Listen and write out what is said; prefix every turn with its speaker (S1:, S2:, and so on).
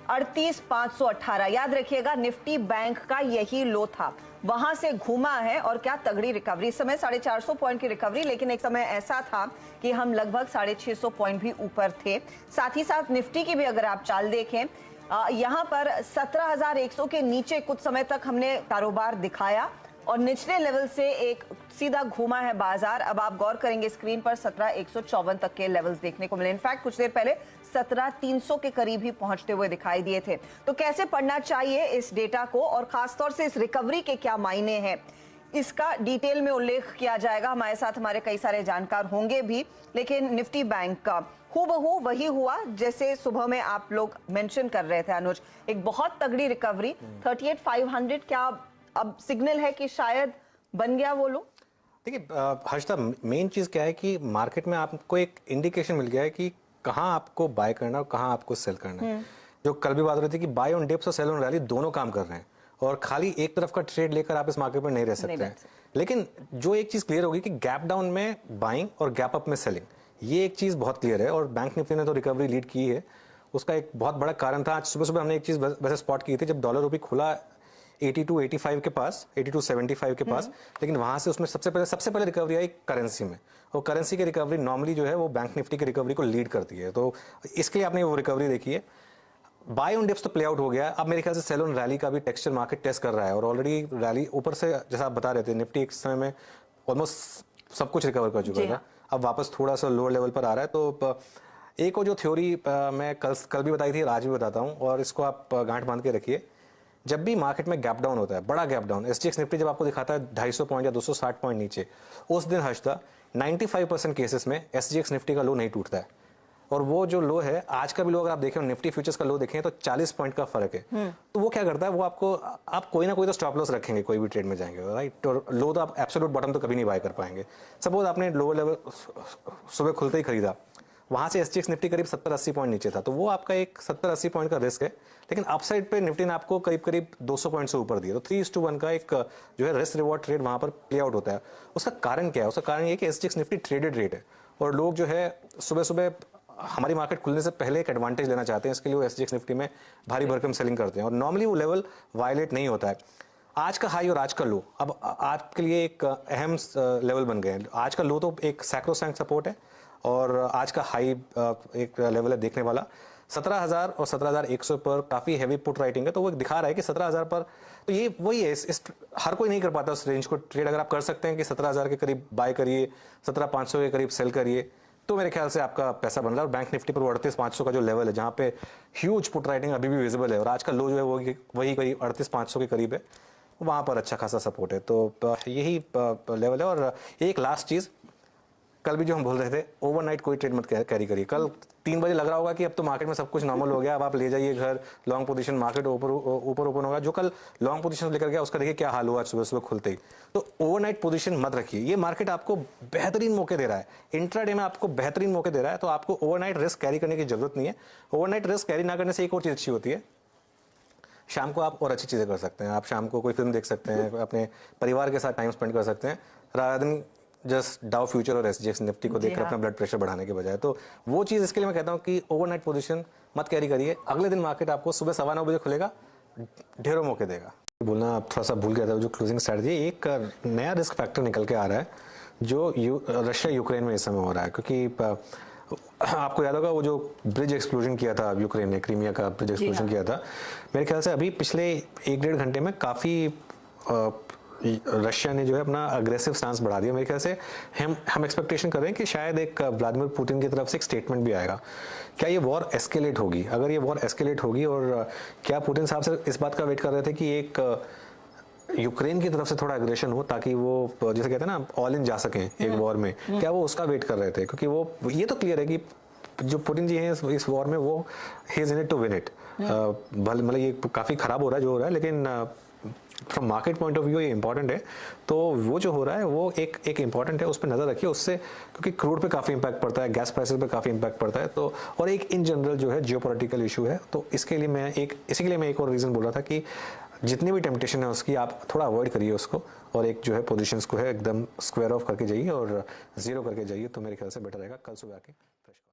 S1: 38,518। याद रखिएगा Nifty bank का यही लो था, वहां से घूमा है और क्या तगड़ी रिकवरी। इस समय 450 पॉइंट की रिकवरी, लेकिन एक समय ऐसा था कि हम लगभग 650 पॉइंट भी ऊपर थे। साथ ही साथ निफ्टी की भी अगर आप चाल देखें, यहां पर 17,100 के नीचे कुछ समय तक हमने कारोबार दिखाया और निचले लेवल से एक सीधा घूमा है बाजार। अब आप गौर करेंगे स्क्रीन पर 17,154 तक के लेवल्स देखने को मिले। इनफैक्ट कुछ देर पहले 17,300 के करीब ही पहुंचते हुए दिखाई दिए थे। तो कैसे पढ़ना चाहिए इस डेटा को और खासतौर से इस रिकवरी के क्या मायने हैं, इसका डिटेल में उल्लेख किया जाएगा। हमारे साथ हमारे कई सारे जानकार होंगे भी, लेकिन निफ्टी बैंक का हूबहू वही हुआ जैसे सुबह में आप लोग मेंशन कर रहे थे अनुज। एक बहुत तगड़ी रिकवरी 38,500 क्या अब सिग्नल है कि शायद बन गया वो लो?
S2: देखिए हर्षदा, मेन चीज क्या है कि मार्केट में आपको एक इंडिकेशन मिल गया है कि कहां आपको बाय करना और कहां आपको सेल करना है। जो कल भी बात हो रही थी कि बाय ऑन डिप्स और सेल ऑन रैली दोनों काम कर रहे हैं और खाली एक तरफ का ट्रेड लेकर आप इस मार्केट में नहीं रह सकते हैं। लेकिन जो एक चीज क्लियर होगी कि गैप डाउन में बाइंग और गैप अप में सेलिंग, ये एक चीज बहुत क्लियर है। और बैंक निफ्टी ने तो रिकवरी लीड की है, उसका एक बहुत बड़ा कारण था। आज सुबह सुबह हमने एक चीज वैसे स्पॉट की थी, जब डॉलर रुपये खुला 82-85 के पास, 82-75 के पास, लेकिन वहां से उसमें सबसे पहले रिकवरी आई करेंसी में। और करेंसी की रिकवरी नॉर्मली जो है वो बैंक निफ्टी की रिकवरी को लीड करती है, तो इसके लिए आपने वो रिकवरी देखी है। बाय ऑन डिप्स तो प्ले आउट हो गया। अब मेरे ख्याल से सेल ऑन रैली का भी टेक्सचर मार्केट टेस्ट कर रहा है और ऑलरेडी रैली ऊपर से, जैसा आप बता रहे थे, निफ्टी एक समय में ऑलमोस्ट सब कुछ रिकवर कर चुका था, अब वापस थोड़ा सा लोअर लेवल पर आ रहा है। तो एक वो जो थ्योरी मैं कल भी बताई थी, आज भी बताता हूँ, और इसको आप गांठ बांध के रखिए। जब भी मार्केट में गैप डाउन होता है, बड़ा गैप डाउन, एसजीएक्स निफ्टी जब आपको दिखाता है 250 पॉइंट या 260 पॉइंट नीचे, उस दिन हर्षदा 95% केसेस में एसजीएक्स निफ्टी का लो नहीं टूटता है। और वो जो लो है, आज का भी लो अगर आप देखें, निफ्टी फ्यूचर्स का लो देखें तो 40 पॉइंट का फर्क है। तो वो क्या करता है, वो आपको, आप कोई ना कोई तो स्टॉप लॉस रखेंगे कोई भी ट्रेड में जाएंगे, राइट। और लो तो आप एब्सोल्यूट बॉटम तो कभी नहीं बाय कर पाएंगे। सपोज आपने लोअर लेवल सुबह खुलते ही खरीदा, वहां से एसजीएक्स निफ्टी करीब 70-80 पॉइंट नीचे था, तो वो आपका एक 70-80 पॉइंट का रिस्क है। लेकिन अपसाइड पे निफ्टी ने आपको करीब 200 पॉइंट से ऊपर दिया, तो 3:1 का एक जो है रिस्क रिवॉर्ड ट्रेड वहां पर प्ले आउट होता है। उसका कारण क्या है? उसका कारण ये कि एसजीएक्स निफ्टी ट्रेडेड रेट है और लोग जो है सुबह सुबह हमारी मार्केट खुलने से पहले एक एडवांटेज लेना चाहते हैं, इसके लिए वो एसजीएक्स निफ्टी में भारी भरकम सेलिंग करते हैं और नॉर्मली वो लेवल वायलेट नहीं होता है। आज का हाई और आज का लो अब आपके लिए एक अहम लेवल बन गए हैं। आज का लो तो एक सैक्रोसैंक्ट सपोर्ट है और आज का हाई एक लेवल है देखने वाला 17,000 और 17,100 पर काफी हैवी पुट राइटिंग है, तो वो दिखा रहा है कि 17,000 पर, तो ये वही है, हर कोई नहीं कर पाता उस रेंज को ट्रेड। अगर आप कर सकते हैं कि 17,000 के करीब बाय करिए, 17,500 के करीब सेल करिए, तो मेरे ख्याल से आपका पैसा बन रहा है। और बैंक निफ्टी पर 38,500 का जो लेवल है, जहां पे ह्यूज पुट राइटिंग अभी भी विजिबल है और आज का लो जो है वो वही करीब 38,500 के करीब है, वहां पर अच्छा खासा सपोर्ट है। तो यही लेवल है। और एक लास्ट चीज, कल भी जो हम बोल रहे थे, ओवरनाइट कोई ट्रेड मत कैरी करिए। कल 3 बजे लग रहा होगा कि अब तो मार्केट में सब कुछ नॉर्मल हो गया, अब आप ले जाइए घर, लॉन्ग पोजीशन, मार्केट ऊपर ओपन होगा। जो कल लॉन्ग पोजीशन लेकर गया उसका देखिए क्या हाल हुआ सुबह सुबह खुलते ही। तो ओवरनाइट पोजीशन मत रखिए, ये मार्केट आपको बेहतरीन मौके दे रहा है, इंट्राडे में आपको बेहतरीन मौके दे रहा है, तो आपको ओवरनाइट रिस्क कैरी करने की जरूरत नहीं है। ओवरनाइट रिस्क कैरी ना करने से एक और चीज अच्छी होती है, शाम को आप और अच्छी चीजें कर सकते हैं। आप शाम को कोई फिल्म देख सकते हैं, अपने परिवार के साथ टाइम स्पेंड कर सकते हैं, रादर देन जस्ट डाउ फ्यूचर और एसजीएक्स निफ्टी को देखकर अपना ब्लड प्रेशर बढ़ाने के बजाय। तो वो चीज, इसके लिए मैं कहता हूं कि ओवरनाइट पोजीशन मत कैरी करिए। अगले दिन मार्केट आपको सुबह 9:15 बजे खुलेगा, ढेरों मौके देगा। बोलना थोड़ा सा भूल गया था, जो क्लोजिंग स्ट्रेटजी, एक नया रिस्क फैक्टर निकल के आ रहा है जो रशिया यूक्रेन में इस समय हो रहा है। क्योंकि आपको याद होगा वो जो ब्रिज एक्सप्लोजन किया था यूक्रेन ने, क्रीमिया का ब्रिज एक्सप्लोजन किया था, मेरे ख्याल से अभी पिछले 1-1.5 घंटे में काफी रशिया ने जो है अपना अग्रेसिव स्टांस बढ़ा दिया। मेरे ख्याल से हम एक्सपेक्टेशन कर रहे हैं कि शायद एक व्लादिमीर पुतिन की तरफ से एक स्टेटमेंट भी आएगा। क्या ये वॉर एस्केलेट होगी? अगर ये वॉर एस्केलेट होगी, और क्या पुतिन साहब से इस बात का वेट कर रहे थे कि एक यूक्रेन की तरफ से थोड़ा एग्रेशन हो ताकि वो, जैसे कहते हैं ना, ऑल इन जा सकें एक वॉर में, क्या वो उसका वेट कर रहे थे? क्योंकि वो ये तो क्लियर है कि जो पुतिन जी हैं इस वॉर में, वो ही is in it to win it. मतलब ये काफी खराब हो रहा है जो हो रहा है, लेकिन from market point of view ये इंपॉर्टेंट है। तो वो जो हो रहा है वो एक इंपॉर्टेंट है, उस पर नजर रखिए। उससे, क्योंकि क्रूड पे काफी इंपैक्ट पड़ता है, गैस प्राइसेस पे काफी इंपैक्ट पड़ता है, तो और एक इन जनरल जो है जियोपॉलिटिकल इशू है। तो इसके लिए मैं एक और रीजन बोल रहा था कि जितनी भी टेम्पटेशन है उसकी आप थोड़ा अवॉइड करिए उसको, और एक जो है पोजीशंस को है एकदम स्क्वायर ऑफ करके जाइए और जीरो करके जाइए, तो मेरे ख्याल से बेटर रहेगा। कल सुबह आके